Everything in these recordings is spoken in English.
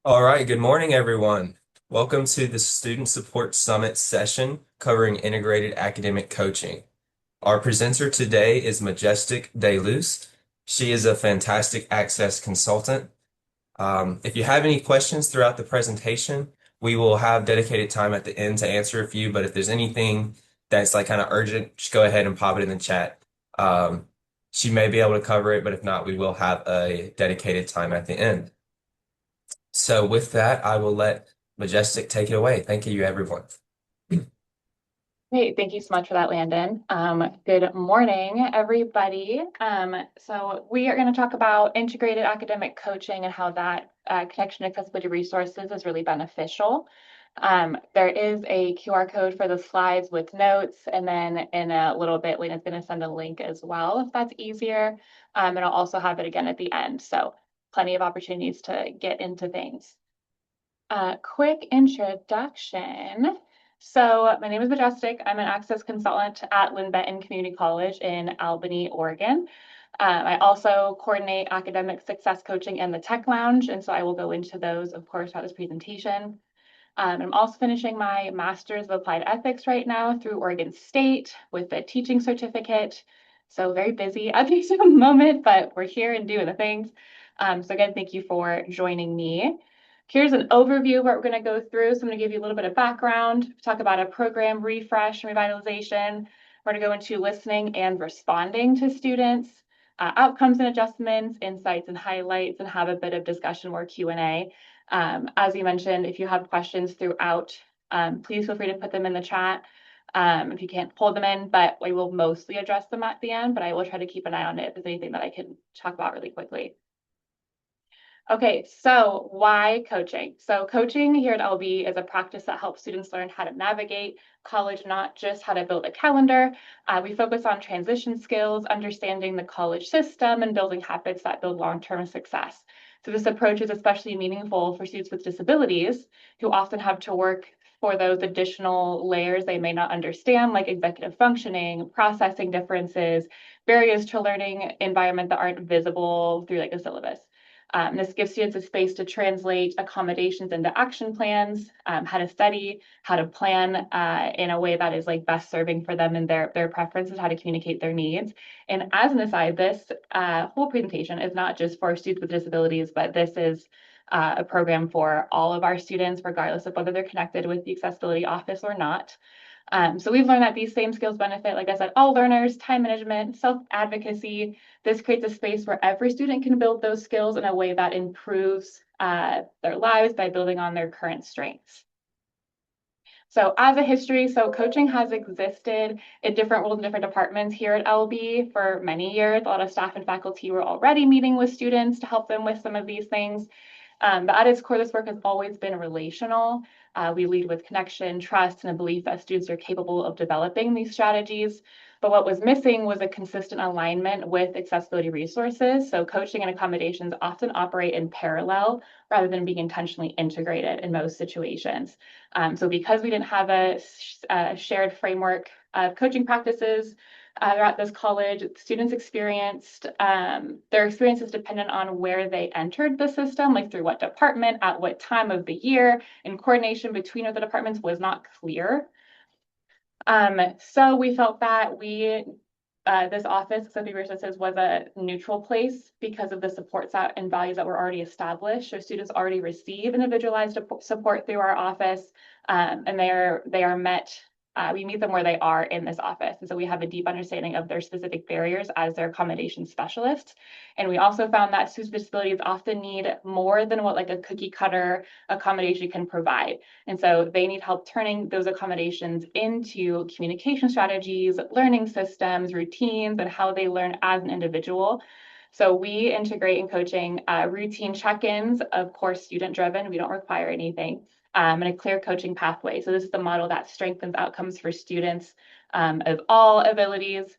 All right, good morning, everyone. Welcome to the Student Support Summit session covering integrated academic coaching. Our presenter today is Majestik Delus. She is a fantastic access consultant. If you have any questions throughout the presentation, we will have dedicated time at the end to answer a few, but if there's anything that's like kind of urgent, just go ahead and pop it in the chat. Um, she may be able to cover it, but if not, we will have a dedicated time at the end. So with that, I will let Majestik take it away. Thank you, everyone. Great, thank you so much for that, Landon. Good morning, everybody. So we are going to talk about integrated academic coaching and how that connection to accessibility resources is really beneficial. There is a QR code for the slides with notes, and then in a little bit, Landon's going to send a link as well, if that's easier. And I'll also have it again at the end. So plenty of opportunities to get into things. Quick introduction. So my name is Majestik. I'm an access consultant at Linn-Benton Community College in Albany, Oregon. I also coordinate academic success coaching and the Tech Lounge, and so I will go into those, of course, throughout this presentation. I'm also finishing my Master's of Applied Ethics right now through Oregon State with a teaching certificate. So very busy at this moment, but we're here and doing the things. So again, thank you for joining me. Here's an overview of what we're going to go through. So I'm going to give you a little bit of background, talk about a program refresh and revitalization. We're going to go into listening and responding to students, outcomes and adjustments, insights and highlights, and have a bit of discussion or Q&A. As you mentioned, if you have questions throughout, please feel free to put them in the chat if you can't pull them in, but we will mostly address them at the end, but I will try to keep an eye on it if there's anything that I can talk about really quickly. Okay, so why coaching? So coaching here at LB is a practice that helps students learn how to navigate college, not just how to build a calendar. We focus on transition skills, understanding the college system, and building habits that build long-term success. So this approach is especially meaningful for students with disabilities who often have to work for those additional layers they may not understand, like executive functioning, processing differences, barriers to learning environment that aren't visible through like a syllabus. This gives students a space to translate accommodations into action plans, how to study, how to plan in a way that is like best serving for them and their preferences, how to communicate their needs. And as an aside, this whole presentation is not just for students with disabilities, but this is a program for all of our students, regardless of whether they're connected with the accessibility office or not. So we've learned that these same skills benefit, like I said, all learners, time management, self-advocacy. This creates a space where every student can build those skills in a way that improves their lives by building on their current strengths. So as a history, so coaching has existed in different roles in different departments here at LB for many years. A lot of staff and faculty were already meeting with students to help them with some of these things. But at its core, this work has always been relational. We lead with connection, trust, and a belief that students are capable of developing these strategies. But what was missing was a consistent alignment with accessibility resources. So coaching and accommodations often operate in parallel rather than being intentionally integrated in most situations. So because we didn't have a shared framework of coaching practices, throughout this college, students experienced their experiences dependent on where they entered the system, like through what department, at what time of the year, and coordination between the departments was not clear. So we felt that this office, Accessibility Resources, was a neutral place because of the supports and values that were already established. So students already receive individualized support through our office, and they are met. We meet them where they are in this office. And so we have a deep understanding of their specific barriers as their accommodation specialists. And we also found that students with disabilities often need more than what like a cookie cutter accommodation can provide. And so they need help turning those accommodations into communication strategies, learning systems, routines, and how they learn as an individual. So we integrate in coaching routine check-ins, of course, student-driven. We don't require anything, and a clear coaching pathway. So this is the model that strengthens outcomes for students of all abilities.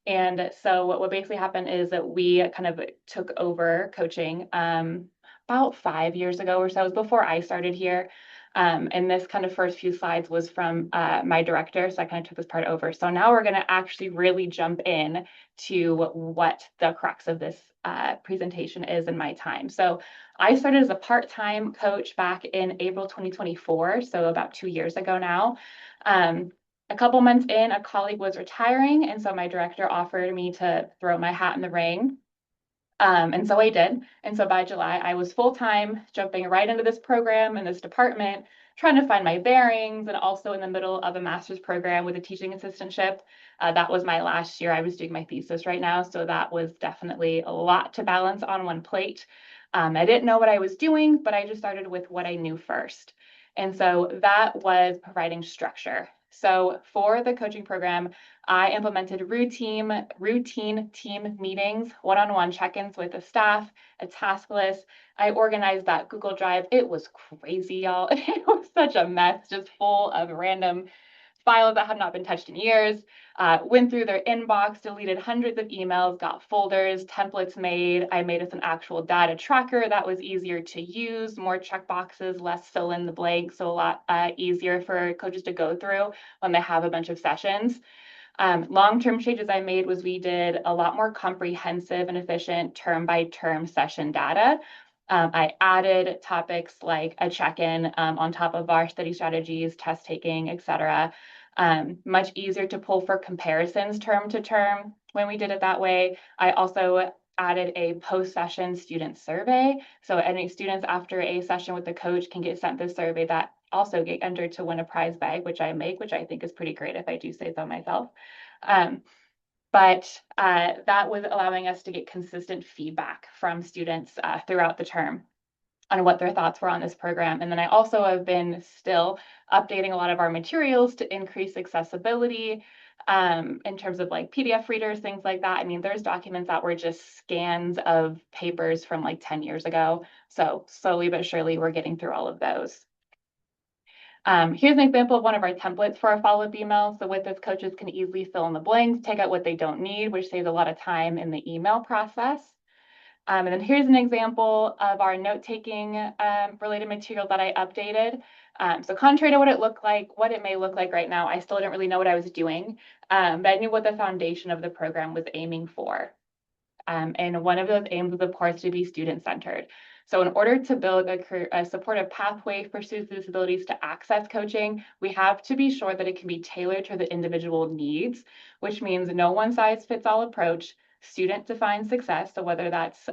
And so what basically happened is that we kind of took over coaching about 5 years ago or so. It was before I started here. And this kind of first few slides was from my director, so I kind of took this part over. So now we're going to actually really jump in to what the crux of this presentation is in my time. So I started as a part-time coach back in April 2024, so about 2 years ago now. A couple months in, a colleague was retiring, and so my director offered me to throw my hat in the ring. And so I did. And so by July, I was full-time, jumping right into this program in this department, trying to find my bearings, and also in the middle of a master's program with a teaching assistantship. That was my last year. I was doing my thesis right now, so that was definitely a lot to balance on one plate. I didn't know what I was doing, but I just started with what I knew first. And so that was providing structure. So for the coaching program, I implemented routine team meetings, one-on-one check-ins with the staff, a task list. I organized that Google Drive. It was crazy, y'all. It was such a mess, just full of random files that had not been touched in years. Went through their inbox, deleted hundreds of emails, got folders, templates made. I made us an actual data tracker that was easier to use, more checkboxes, less fill in the blanks, so a lot easier for coaches to go through when they have a bunch of sessions. Long-term changes I made was we did a lot more comprehensive and efficient term-by-term session data. I added topics like a check-in on top of our study strategies, test taking, et cetera. Much easier to pull for comparisons term to term when we did it that way. I also added a post-session student survey. So any students after a session with the coach can get sent this survey that also get entered to win a prize bag, which I make, which I think is pretty great if I do say so myself. But that was allowing us to get consistent feedback from students throughout the term on what their thoughts were on this program. And then I also have been still updating a lot of our materials to increase accessibility in terms of like PDF readers, things like that. I mean, there's documents that were just scans of papers from like 10 years ago. So slowly but surely we're getting through all of those. Here's an example of one of our templates for our follow-up emails. So with this, coaches can easily fill in the blanks, take out what they don't need, which saves a lot of time in the email process. And then here's an example of our note-taking related material that I updated. So contrary to what it may look like right now, I still didn't really know what I was doing, but I knew what the foundation of the program was aiming for. And one of those aims was, of course, to be student-centered. So in order to build a supportive pathway for students with disabilities to access coaching, we have to be sure that it can be tailored to the individual needs, which means no one-size-fits-all approach, student-defined success. So whether that's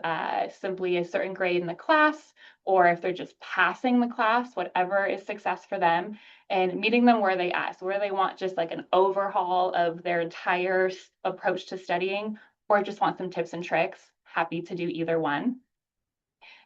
simply a certain grade in the class, or if they're just passing the class, whatever is success for them, and meeting them where they ask, where they want just like an overhaul of their entire approach to studying, or just want some tips and tricks, happy to do either one.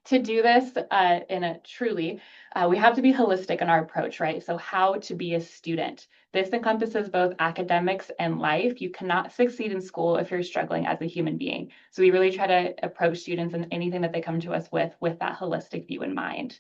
To do this we have to be holistic in our approach, right? So how to be a student. This encompasses both academics and life. You cannot succeed in school if you're struggling as a human being. So we really try to approach students and anything that they come to us with that holistic view in mind.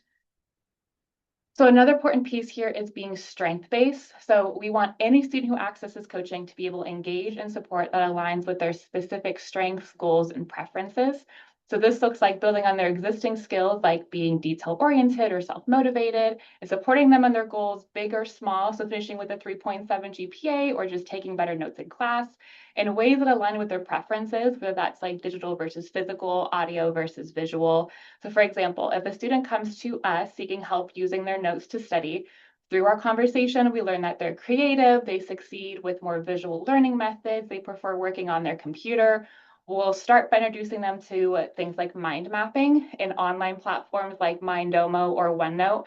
So another important piece here is being strength-based. So we want any student who accesses coaching to be able to engage in support that aligns with their specific strengths, goals, and preferences. So this looks like building on their existing skills, like being detail-oriented or self-motivated, and supporting them on their goals, big or small, so finishing with a 3.7 GPA or just taking better notes in class, in ways that align with their preferences, whether that's like digital versus physical, audio versus visual. So for example, if a student comes to us seeking help using their notes to study, through our conversation, we learn that they're creative, they succeed with more visual learning methods, they prefer working on their computer. We'll start by introducing them to things like mind mapping in online platforms like Mindomo or OneNote,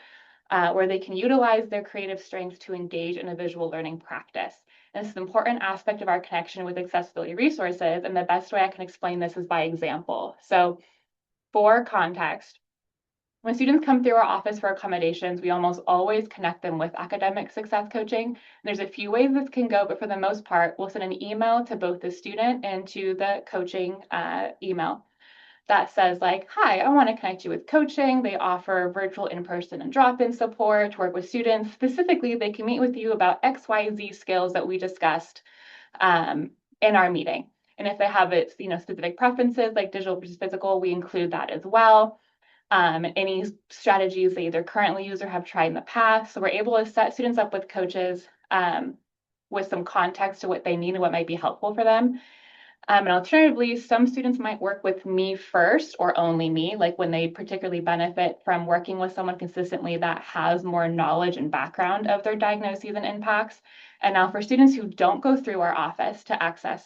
where they can utilize their creative strengths to engage in a visual learning practice. And this is an important aspect of our connection with accessibility resources, and the best way I can explain this is by example. So for context, when students come through our office for accommodations, we almost always connect them with academic success coaching. There's a few ways this can go, but for the most part, we'll send an email to both the student and to the coaching email that says like, hi, I want to connect you with coaching. They offer virtual, in-person, and drop-in support to work with students. Specifically, they can meet with you about XYZ skills that we discussed in our meeting. And if they have specific preferences like digital versus physical, we include that as well. any strategies they either currently use or have tried in the past. So we're able to set students up with coaches with some context to what they need and what might be helpful for them. And alternatively, some students might work with me first or only me, like when they particularly benefit from working with someone consistently that has more knowledge and background of their diagnoses and impacts. And now for students who don't go through our office to access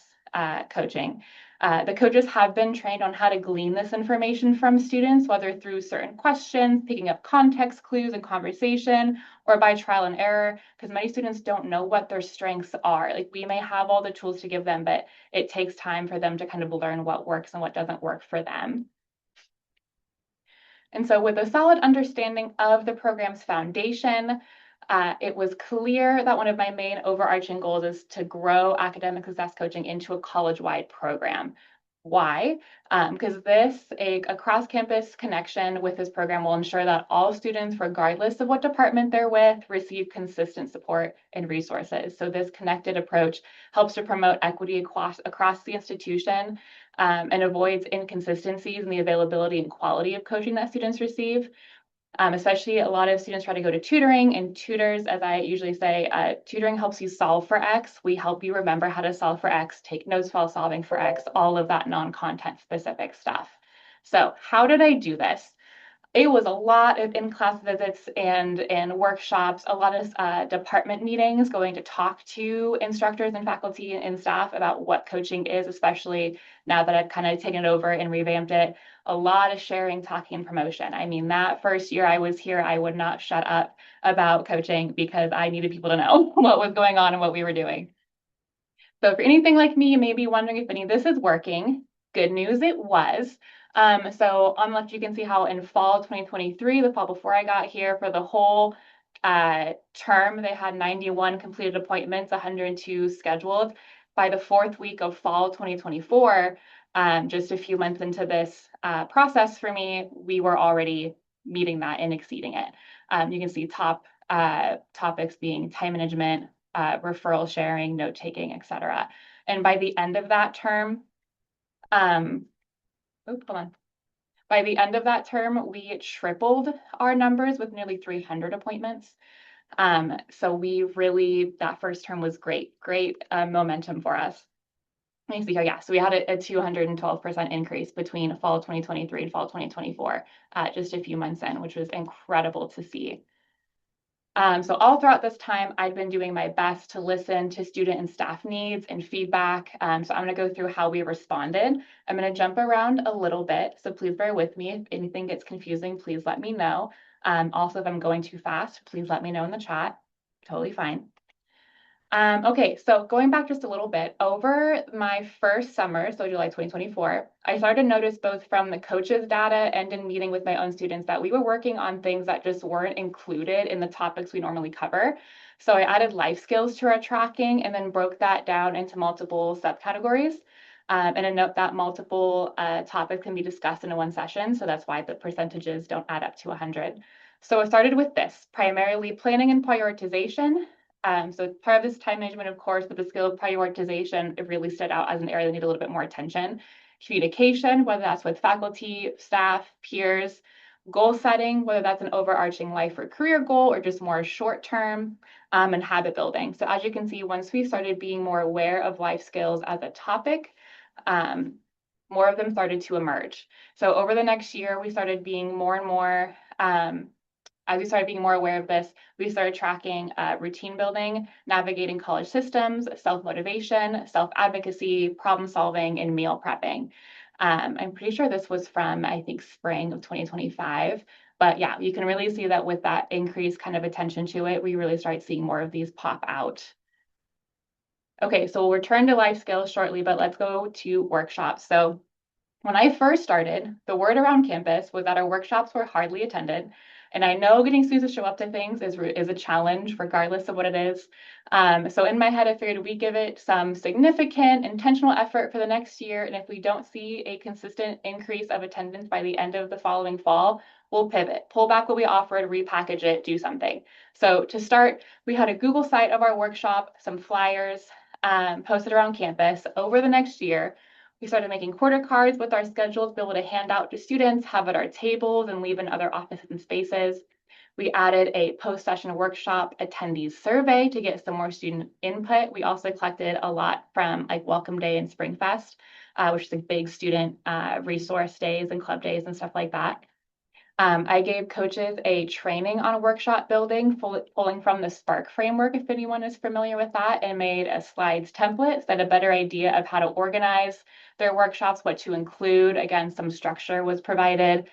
coaching, the coaches have been trained on how to glean this information from students, whether through certain questions, picking up context clues in conversation, or by trial and error, because many students don't know what their strengths are. Like we may have all the tools to give them, but it takes time for them to kind of learn what works and what doesn't work for them. And so with a solid understanding of the program's foundation, it was clear that one of my main overarching goals is to grow academic success coaching into a college-wide program. Why? Because a cross-campus connection with this program will ensure that all students, regardless of what department they're with, receive consistent support and resources. So this connected approach helps to promote equity across the institution and avoids inconsistencies in the availability and quality of coaching that students receive. Especially a lot of students try to go to tutoring, and tutors, as I usually say, tutoring helps you solve for X. We help you remember how to solve for X, take notes while solving for X, all of that non-content specific stuff. So how did I do this? It was a lot of in-class visits and workshops, a lot of department meetings, going to talk to instructors and faculty and staff about what coaching is, especially now that I've kind of taken it over and revamped it. A lot of sharing, talking, and promotion. I mean, that first year I was here, I would not shut up about coaching because I needed people to know what was going on and what we were doing. So for anything like me, you may be wondering if any of this is working. Good news, it was. So on the left, you can see how in fall 2023, the fall before I got here, for the whole term, they had 91 completed appointments, 102 scheduled. By the fourth week of fall 2024, just a few months into this process for me, we were already meeting that and exceeding it. You can see top topics being time management, referral sharing, note taking, et cetera. And by the end of that term, hold on. By the end of that term, we tripled our numbers with nearly 300 appointments. So we really, that first term was great momentum for us. Let me see here. Yeah, so we had a 212% increase between fall 2023 and fall 2024, just a few months in, which was incredible to see. So all throughout this time, I've been doing my best to listen to student and staff needs and feedback. So I'm going to go through how we responded. I'm going to jump around a little bit, so please bear with me. If anything gets confusing, please let me know. Also, if I'm going too fast, please let me know in the chat. Totally fine. Okay, so going back just a little bit, over my first summer, so July 2024, I started to notice both from the coaches' data and in meeting with my own students that we were working on things that just weren't included in the topics we normally cover. So I added life skills to our tracking and then broke that down into multiple subcategories. And a note that multiple topics can be discussed in one session, so that's why the percentages don't add up to 100. So I started with this, primarily planning and prioritization. So part of this time management, of course, but the skill of prioritization, it really stood out as an area that needed a little bit more attention. Communication, whether that's with faculty, staff, peers, goal setting, whether that's an overarching life or career goal or just more short term, and habit building. So as you can see, once we started being more aware of life skills as a topic, more of them started to emerge. So over the next year, we started being more and more as we started being more aware of this, we started tracking routine building, navigating college systems, self-motivation, self-advocacy, problem solving, and meal prepping. I'm pretty sure this was from, I think, spring of 2025. But yeah, you can really see that with that increased kind of attention to it, we really started seeing more of these pop out. Okay, so we'll return to life skills shortly, but let's go to workshops. So when I first started, the word around campus was that our workshops were hardly attended. And I know getting students to show up to things is a challenge, regardless of what it is. So in my head, I figured we give it some significant intentional effort for the next year. And if we don't see a consistent increase of attendance by the end of the following fall, we'll pivot, pull back what we offered, repackage it, do something. So to start, we had a Google site of our workshop, some flyers posted around campus. Over the next year, We started making quarter cards with our schedules to be able to hand out to students, have at our tables, and leave in other offices and spaces. We added a post-session workshop attendees survey to get some more student input. We also collected a lot from like Welcome Day and Spring Fest, which is a big student resource days and club days and stuff like that. I gave coaches a training on workshop building, pulling from the Spark framework, if anyone is familiar with that, and made a slides template so they had a better idea of how to organize their workshops, what to include. Again, some structure was provided.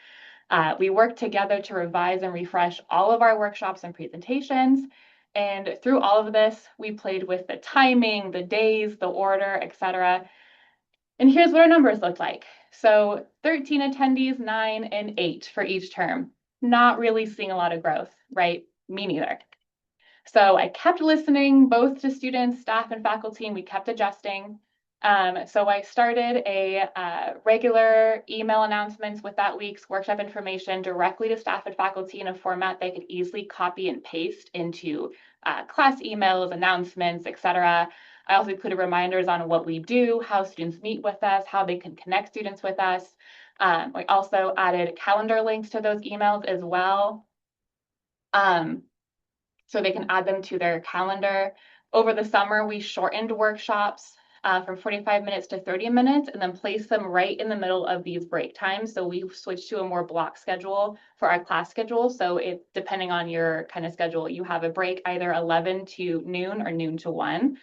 We worked together to revise and refresh all of our workshops and presentations. And through all of this, we played with the timing, the days, the order, etc. And here's what our numbers looked like. So 13 attendees, 9 and 8 for each term. Not really seeing a lot of growth, right? Me neither. So I kept listening both to students, staff, and faculty, and we kept adjusting. So I started a regular email announcements with that week's workshop information directly to staff and faculty in a format they could easily copy and paste into class emails, announcements, etc. I also included reminders on what we do, how students meet with us, how they can connect students with us. We also added calendar links to those emails as well. So they can add them to their calendar. Over the summer, we shortened workshops from 45 minutes to 30 minutes and then placed them right in the middle of these break times. So we switched to a more block schedule for our class schedule. So depending on your kind of schedule, you have a break either 11 to noon or noon to 1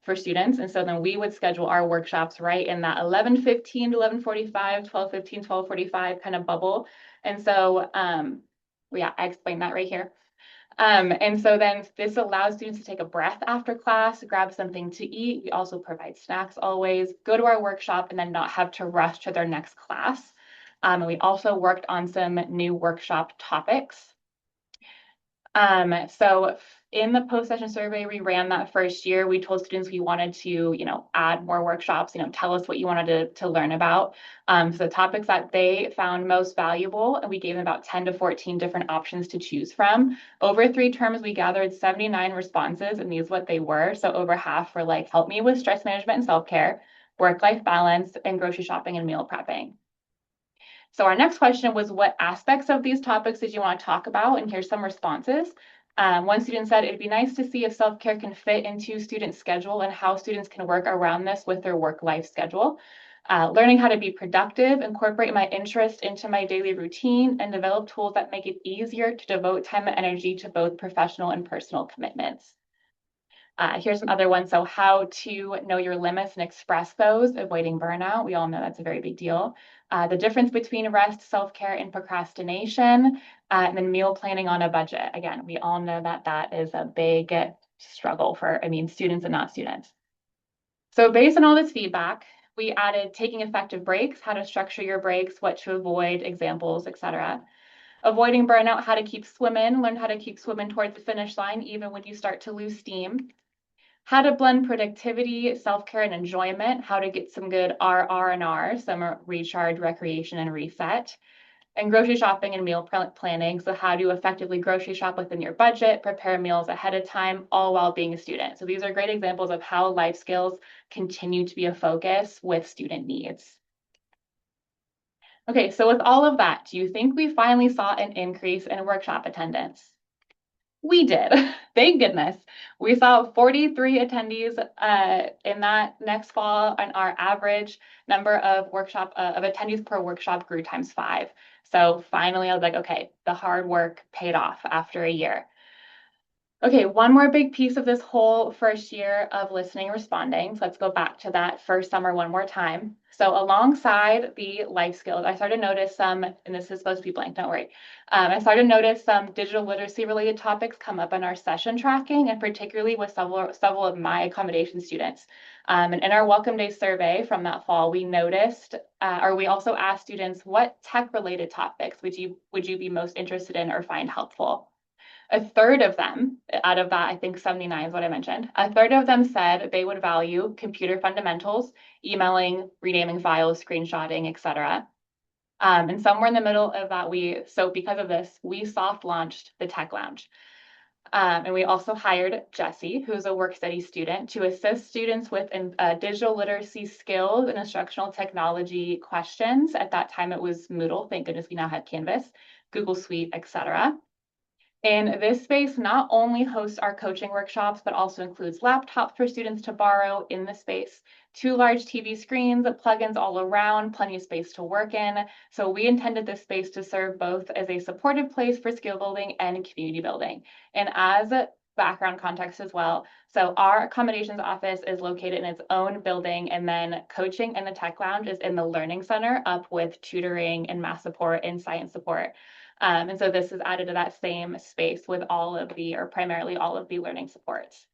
for students. And so then we would schedule our workshops right in that 11:15 to 11:45, 12:15, 12:45 kind of bubble. And so, yeah, I explained that right here. And so then this allows students to take a breath after class, grab something to eat. We also provide snacks always, go to our workshop, and then not have to rush to their next class. And we also worked on some new workshop topics. So in the post-session survey we ran that first year, we told students we wanted to, add more workshops, tell us what you wanted to learn about. So the topics that they found most valuable, and we gave them about 10 to 14 different options to choose from. Over 3 terms, we gathered 79 responses, and these what they were. So over half were like, help me with stress management and self-care, work-life balance, and grocery shopping and meal prepping. So our next question was, what aspects of these topics did you want to talk about? And here's some responses. One student said, it'd be nice to see if self-care can fit into student schedule and how students can work around this with their work-life schedule. Learning how to be productive, incorporate my interest into my daily routine, and develop tools that make it easier to devote time and energy to both professional and personal commitments. Here's some other ones. So how to know your limits and express those, avoiding burnout. We all know that's a very big deal. The difference between rest, self-care, and procrastination, and then meal planning on a budget. Again, we all know that that is a big struggle for, students and not students. So based on all this feedback, we added taking effective breaks, how to structure your breaks, what to avoid, examples, etc. Avoiding burnout, how to keep swimming, learn how to keep swimming towards the finish line, even when you start to lose steam. How to blend productivity, self-care, and enjoyment, how to get some good R&R, some recharge, recreation, and reset. And grocery shopping and meal planning, so how to effectively grocery shop within your budget, prepare meals ahead of time, all while being a student. So these are great examples of how life skills continue to be a focus with student needs. Okay, so with all of that, do you think we finally saw an increase in workshop attendance? We did. Thank goodness. We saw 43 attendees in that next fall, and our average number of attendees per workshop grew ×5. So finally, I was like, okay, the hard work paid off after a year. Okay, one more big piece of this whole first year of listening and responding. So let's go back to that first summer one more time. So alongside the life skills, I started to notice some, and this is supposed to be blank, don't worry. I started to notice some digital literacy related topics come up in our session tracking, and particularly with several of my accommodation students. And in our Welcome Day survey from that fall, we noticed, or we also asked students, what tech related topics would you be most interested in or find helpful? A third of them, out of that, I think 79 is what I mentioned, a third of them said they would value computer fundamentals, emailing, renaming files, screenshotting, etc. And somewhere in the middle of that, so because of this, we soft launched the Tech Lounge. And we also hired Jessie, who's a work study student, to assist students with digital literacy skills and instructional technology questions. At that time, it was Moodle. Thank goodness we now have Canvas, Google Suite, etc. And this space not only hosts our coaching workshops, but also includes laptops for students to borrow in the space, two large TV screens, plugins all around, plenty of space to work in. So we intended this space to serve both as a supportive place for skill building and community building. And as a background context as well, so our accommodations office is located in its own building, and then coaching and the tech lounge is in the learning center up with tutoring and math support and science support. And so this is added to that same space with all of the, or primarily all of the learning supports.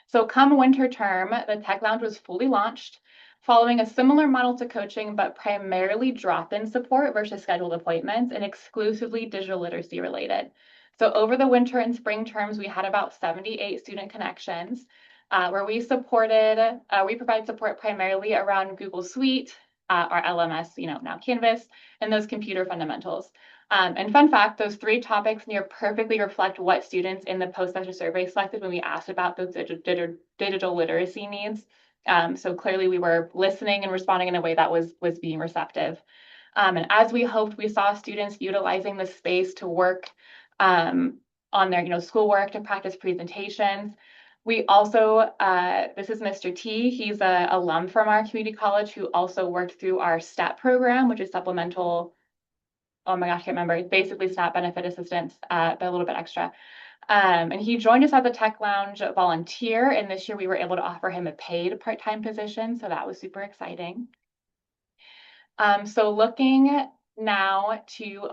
So come winter term, the Tech Lounge was fully launched, following a similar model to coaching, but primarily drop-in support versus scheduled appointments and exclusively digital literacy related. So over the winter and spring terms, we had about 78 student connections where we provide support primarily around Google Suite, our LMS, now Canvas, and those computer fundamentals. And fun fact, those three topics near perfectly reflect what students in the post-session survey selected when we asked about those digital literacy needs. So clearly we were listening and responding in a way that was being receptive. And as we hoped, we saw students utilizing the space to work on their schoolwork, to practice presentations. We also, this is Mr. T. He's an alum from our community college who also worked through our STEP program, which is supplemental, oh my gosh, I can't remember. It's basically SNAP benefit assistance, but a little bit extra. And he joined us at the Tech Lounge volunteer, and this year we were able to offer him a paid part-time position, so that was super exciting. So looking now to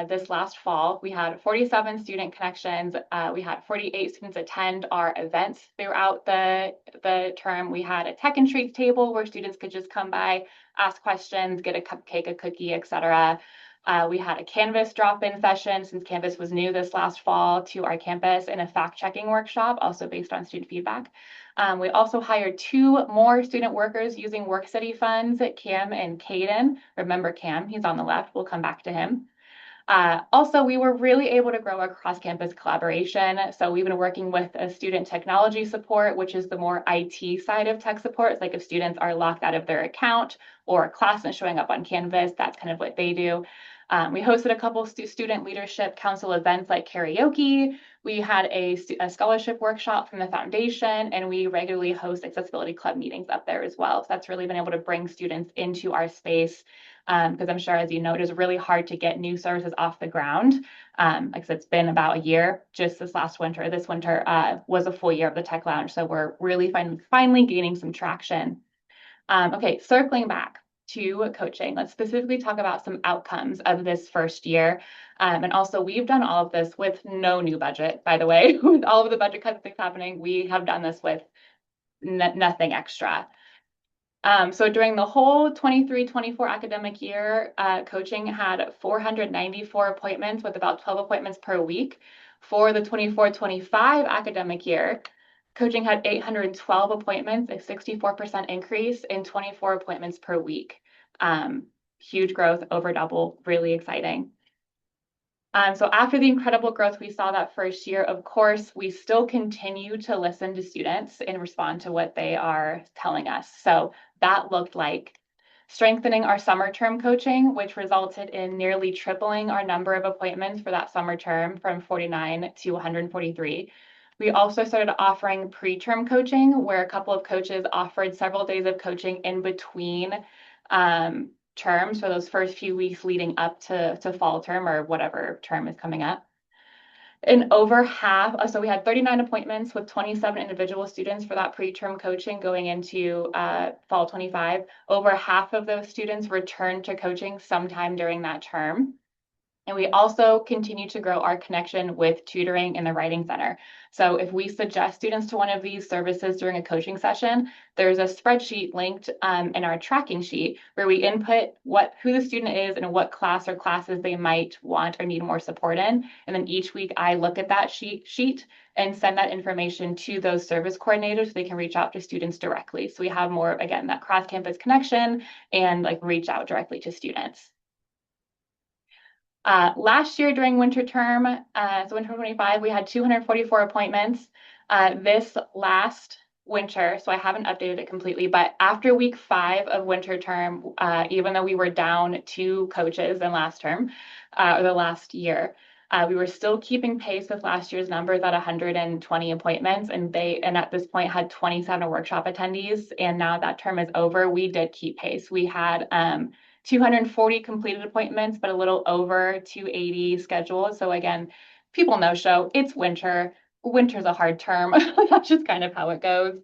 this last fall, we had 47 student connections. We had 48 students attend our events throughout the term. We had a tech and treats table where students could just come by, ask questions, get a cupcake, a cookie, etc. We had a Canvas drop-in session since Canvas was new this last fall to our campus, and a fact-checking workshop also based on student feedback. We also hired 2 more student workers using work study funds, Cam and Caden. Remember Cam, he's on the left, we'll come back to him. Also, we were really able to grow our cross-campus collaboration. So we've been working with a student technology support, which is the more IT side of tech support. It's like if students are locked out of their account or a class isn't showing up on Canvas, that's kind of what they do. We hosted a couple student leadership council events like karaoke. We had a scholarship workshop from the foundation, and we regularly host accessibility club meetings up there as well. So that's really been able to bring students into our space because I'm sure, as you know, it is really hard to get new services off the ground. Like I said, it's been about a year just this last winter. This winter was a full year of the Tech Lounge, so we're really finally gaining some traction. Okay, circling back to coaching, let's specifically talk about some outcomes of this first year. And also, we've done all of this with no new budget, by the way. With all of the budget cuts that's happening, we have done this with nothing extra. So during the whole 23-24 academic year, coaching had 494 appointments with about 12 appointments per week. For the 24-25 academic year, coaching had 812 appointments, a 64% increase in 24 appointments per week. Huge growth, over double, really exciting. So after the incredible growth we saw that first year, of course, we still continue to listen to students and respond to what they are telling us. So that looked like strengthening our summer term coaching, which resulted in nearly tripling our number of appointments for that summer term from 49 to 143. We also started offering pre-term coaching, where a couple of coaches offered several days of coaching in between terms for those first few weeks leading up to fall term or whatever term is coming up. And over half, so we had 39 appointments with 27 individual students for that pre-term coaching going into fall 25. Over half of those students returned to coaching sometime during that term. And we also continue to grow our connection with tutoring in the Writing Center. So if we suggest students to one of these services during a coaching session, there's a spreadsheet linked in our tracking sheet where we input who the student is and what class or classes they might want or need more support in. And then each week I look at that sheet and send that information to those service coordinators so they can reach out to students directly. So we have more, again, that cross-campus connection and reach out directly to students. Last year during winter term, so winter 25, we had 244 appointments. This last winter, so I haven't updated it completely, but after week 5 of winter term, even though we were down 2 coaches in last term, or the last year, we were still keeping pace with last year's numbers at 120 appointments, and at this point had 27 workshop attendees. And now that term is over, we did keep pace. We had 240 completed appointments, but a little over 280 scheduled. So again, people no show. It's winter. Winter's a hard term. That's just kind of how it goes.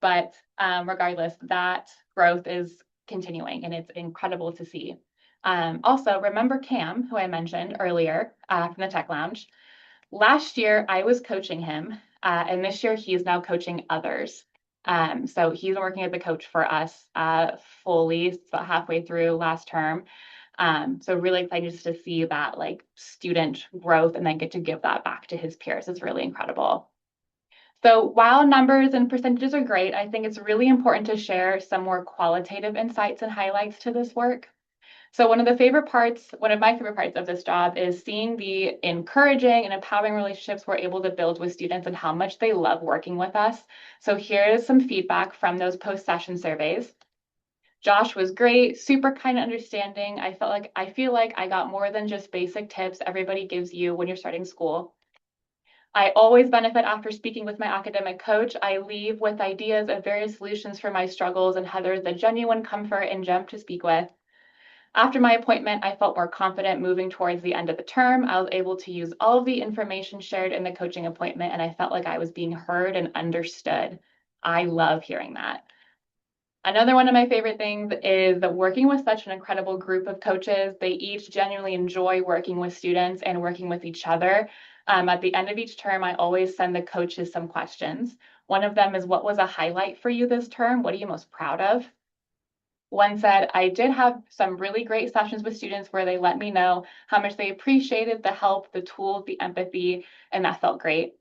But regardless, that growth is continuing, and it's incredible to see. Also, remember Cam, who I mentioned earlier from the Tech Lounge. Last year, I was coaching him, and this year he is now coaching others. So he's working as a coach for us fully, about halfway through last term. So really excited just to see that like student growth and then get to give that back to his peers is really incredible. So while numbers and percentages are great, I think it's really important to share some more qualitative insights and highlights to this work. So one of my favorite parts of this job is seeing the encouraging and empowering relationships we're able to build with students and how much they love working with us. So here's some feedback from those post-session surveys. Josh was great, super kind and understanding. I feel like I got more than just basic tips everybody gives you when you're starting school. I always benefit after speaking with my academic coach. I leave with ideas of various solutions for my struggles, and Heather's a genuine comfort and gem to speak with. After my appointment, I felt more confident moving towards the end of the term. I was able to use all of the information shared in the coaching appointment, and I felt like I was being heard and understood. I love hearing that. Another one of my favorite things is that working with such an incredible group of coaches, they each genuinely enjoy working with students and working with each other. At the end of each term, I always send the coaches some questions. One of them is, what was a highlight for you this term? What are you most proud of? One said, I did have some really great sessions with students where they let me know how much they appreciated the help, the tools, the empathy, and that felt great.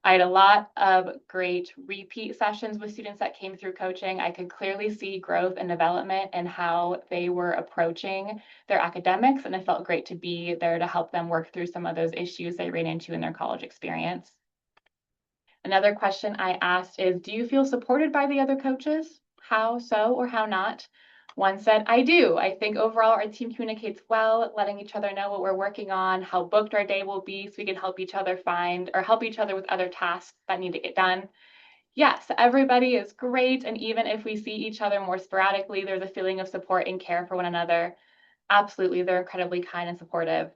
I had a lot of great repeat sessions with students that came through coaching. I could clearly see growth and development and how they were approaching their academics, and it felt great to be there to help them work through some of those issues they ran into in their college experience. Another question I asked is, do you feel supported by the other coaches? How so or how not? One said, I do. I think overall our team communicates well, letting each other know what we're working on, how booked our day will be so we can help each other help each other with other tasks that need to get done. Yes, everybody is great. And even if we see each other more sporadically, there's a feeling of support and care for one another. Absolutely, they're incredibly kind and supportive.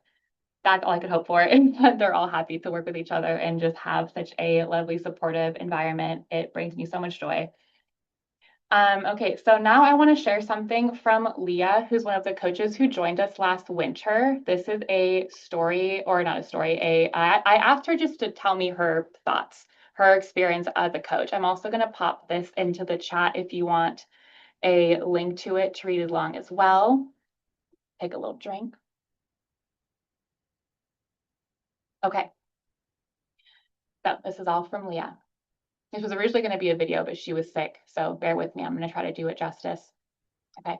That's all I could hope for, is that they're all happy to work with each other and just have such a lovely, supportive environment. It brings me so much joy. Okay, so now I want to share something from Leah, who's one of the coaches who joined us last winter. This is a story, or not a story, I asked her just to tell me her thoughts, her experience as a coach. I'm also going to pop this into the chat if you want a link to it to read along as well. Take a little drink. Okay, so this is all from Leah. This was originally going to be a video, but she was sick, so bear with me. I'm going to try to do it justice. Okay.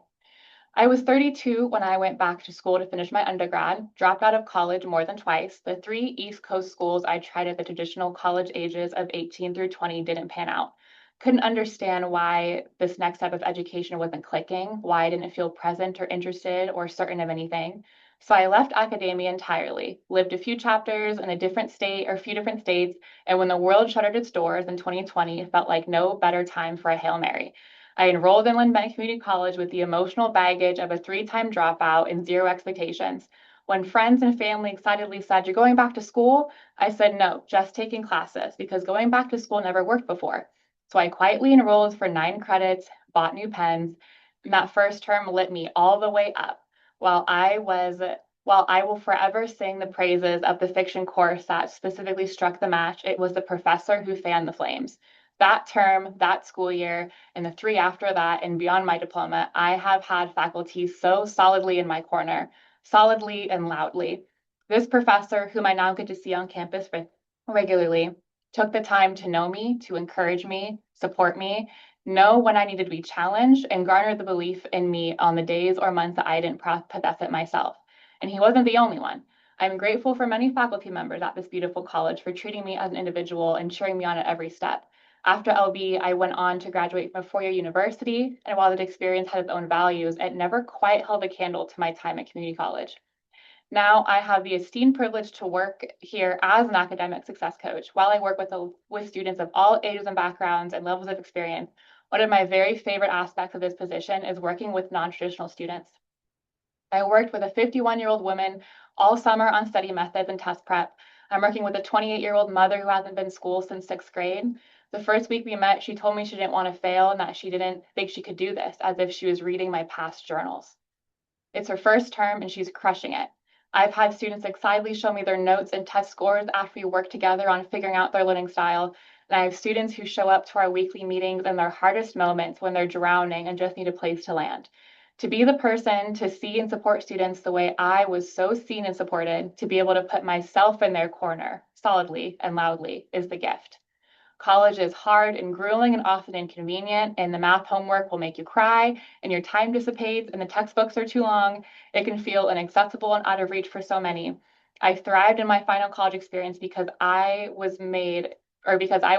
I was 32 when I went back to school to finish my undergrad, dropped out of college more than twice. The 3 East Coast schools I tried at the traditional college ages of 18 through 20 didn't pan out. Couldn't understand why this next type of education wasn't clicking, why I didn't feel present or interested or certain of anything. So I left academia entirely, lived a few chapters in a different state or a few different states, and when the world shuttered its doors in 2020, it felt like no better time for a Hail Mary. I enrolled in Linn-Benton Community College with the emotional baggage of a 3-time dropout and zero expectations. When friends and family excitedly said, you're going back to school, I said, no, just taking classes, because going back to school never worked before. So I quietly enrolled for 9 credits, bought new pens, and that first term lit me all the way up. While I will forever sing the praises of the fiction course that specifically struck the match, it was the professor who fanned the flames. That term, that school year, and the 3 after that, and beyond my diploma, I have had faculty so solidly in my corner, solidly and loudly. This professor, whom I now get to see on campus regularly, took the time to know me, to encourage me, support me, know when I needed to be challenged, and garner the belief in me on the days or months that I didn't possess it myself. And he wasn't the only one. I'm grateful for many faculty members at this beautiful college for treating me as an individual and cheering me on at every step. After LB, I went on to graduate from a four-year university, and while that experience had its own values, it never quite held a candle to my time at community college. Now I have the esteemed privilege to work here as an academic success coach. While I work with students of all ages and backgrounds and levels of experience, one of my very favorite aspects of this position is working with non-traditional students. I worked with a 51-year-old woman all summer on study methods and test prep. I'm working with a 28-year-old mother who hasn't been in school since sixth grade. The first week we met, she told me she didn't want to fail and that she didn't think she could do this, as if she was reading my past journals. It's her first term and she's crushing it. I've had students excitedly show me their notes and test scores after we work together on figuring out their learning style. And I have students who show up to our weekly meetings in their hardest moments when they're drowning and just need a place to land. To be the person to see and support students the way I was so seen and supported, to be able to put myself in their corner solidly and loudly is the gift. College is hard and grueling and often inconvenient, and the math homework will make you cry, and your time dissipates, and the textbooks are too long. It can feel inaccessible and out of reach for so many. I thrived in my final college experience because I was made, or because I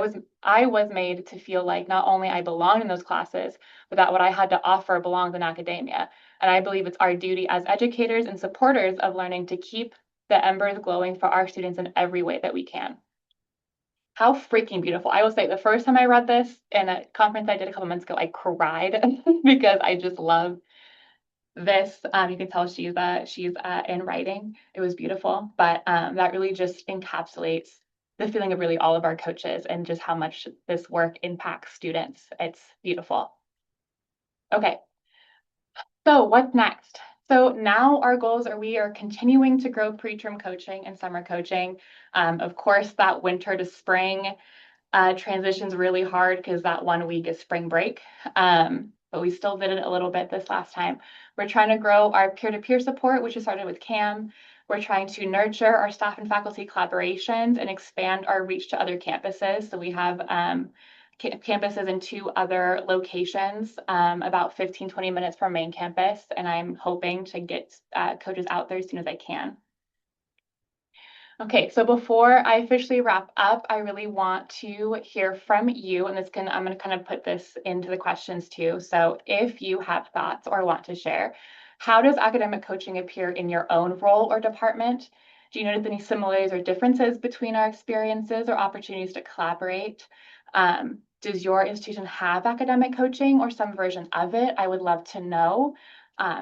was made to feel like not only I belonged in those classes, but that what I had to offer belonged in academia. And I believe it's our duty as educators and supporters of learning to keep the embers glowing for our students in every way that we can. How freaking beautiful. I will say the first time I read this in a conference I did a couple months ago, I cried because I just love this. You can tell she's in writing. It was beautiful, but that really just encapsulates the feeling of really all of our coaches and just how much this work impacts students. It's beautiful. Okay, so what's next? So now our goals are we are continuing to grow preterm coaching and summer coaching. Of course, that winter to spring transition's really hard because that 1 week is spring break. But we still did it a little bit this last time. We're trying to grow our peer-to-peer support, which is started with CAM. We're trying to nurture our staff and faculty collaborations and expand our reach to other campuses. So we have campuses in 2 other locations, about 15, 20 minutes from main campus. And I'm hoping to get coaches out there as soon as I can. Okay, so before I officially wrap up, I really want to hear from you, and I'm going to kind of put this into the questions too. So if you have thoughts or want to share, how does academic coaching appear in your own role or department? Do you notice any similarities or differences between our experiences or opportunities to collaborate? Does your institution have academic coaching or some version of it? I would love to know.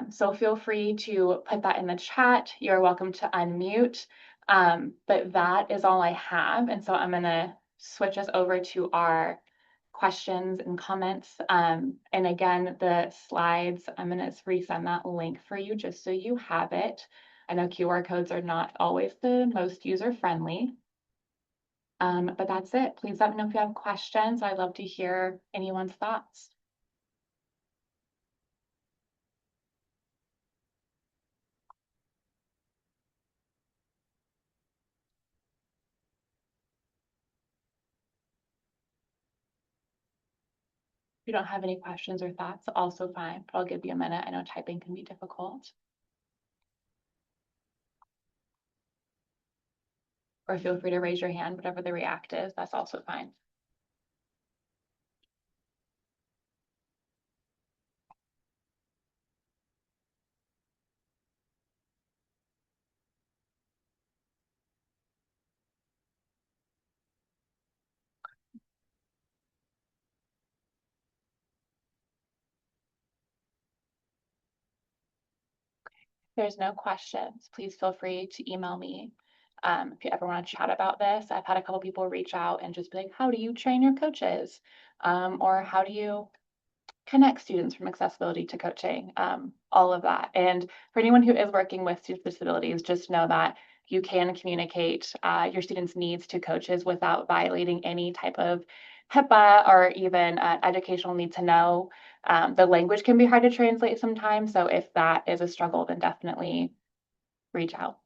So feel free to put that in the chat. You're welcome to unmute. But that is all I have. And so I'm going to switch us over to our questions and comments. And again, the slides, I'm going to resend that link for you just so you have it. I know QR codes are not always the most user-friendly. But that's it. Please let me know if you have questions. I'd love to hear anyone's thoughts. If you don't have any questions or thoughts, also fine, but I'll give you a minute. I know typing can be difficult. Or feel free to raise your hand, whatever the react is, that's also fine. If there's no questions, please feel free to email me. If you ever want to chat about this, I've had a couple people reach out and just be like, how do you train your coaches? Or how do you connect students from accessibility to coaching, all of that. And for anyone who is working with students with disabilities, just know that you can communicate your students' needs to coaches without violating any type of HIPAA or even educational need to know. The language can be hard to translate sometimes. So if that is a struggle, then definitely reach out.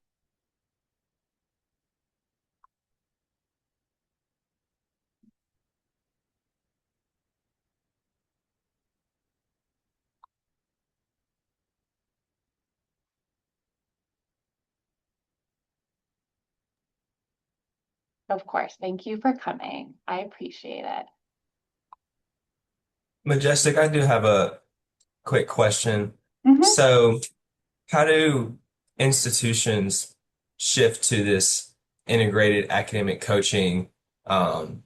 Of course. Thank you for coming. I appreciate it. Majestic, I do have a quick question. Mhm. So, how do institutions shift to this integrated academic coaching um,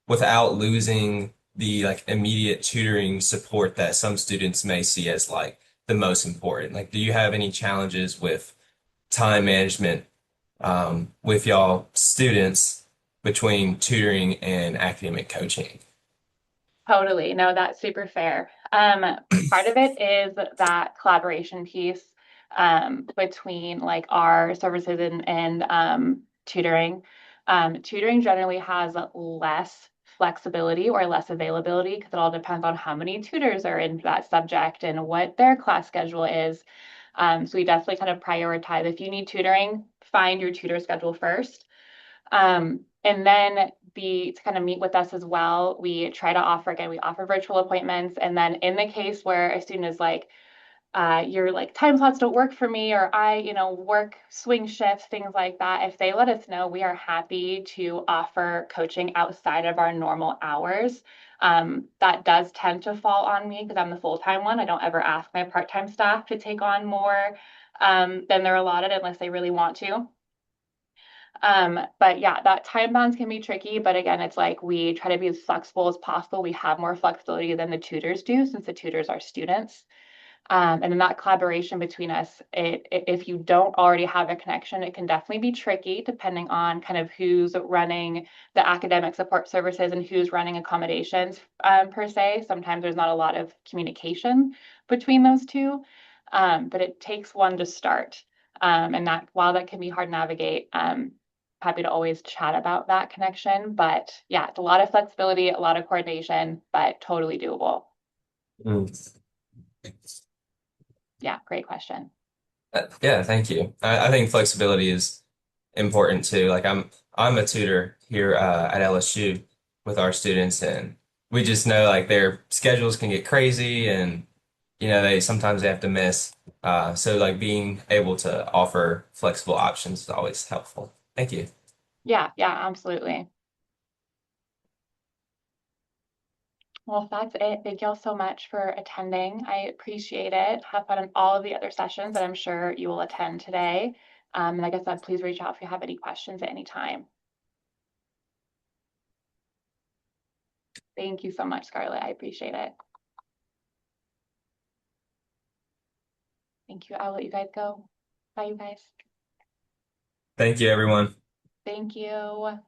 without losing the like immediate tutoring support that some students may see as like the most important? Like, do you have any challenges with time management with y'all students between tutoring and academic coaching? Totally. No, that's super fair. Part of it is that collaboration piece between like our services and tutoring. Tutoring generally has less flexibility or less availability because it all depends on how many tutors are in that subject and what their class schedule is. So we definitely kind of prioritize if you need tutoring, find your tutor schedule first. And then to kind of meet with us as well, we try to offer, again, we offer virtual appointments. And then in the case where a student is like, your like time slots don't work for me, or work swing shifts, things like that. If they let us know, we are happy to offer coaching outside of our normal hours. That does tend to fall on me because I'm the full-time one. I don't ever ask my part-time staff to take on more than they're allotted unless they really want to. But yeah, that time balance can be tricky. But again, it's like we try to be as flexible as possible. We have more flexibility than the tutors do since the tutors are students. And then that collaboration between us, if you don't already have a connection, it can definitely be tricky depending on kind of who's running the academic support services and who's running accommodations per se. Sometimes there's not a lot of communication between those two, but it takes one to start. And that while that can be hard to navigate, happy to always chat about that connection. But yeah, it's a lot of flexibility, a lot of coordination, but totally doable. Mm. Yeah, great question. Yeah, thank you. I think flexibility is important too. Like I'm a tutor here at LSU with our students, and we just know like their schedules can get crazy, and they sometimes have to miss. So like being able to offer flexible options is always helpful. Thank you. Yeah, yeah, absolutely. Well, if that's it, thank y'all so much for attending. I appreciate it. Have fun in all of the other sessions that I'm sure you will attend today. And like I said, please reach out if you have any questions at any time. Thank you so much, Scarlett. I appreciate it. Thank you. I'll let you guys go. Bye, you guys. Thank you, everyone. Thank you.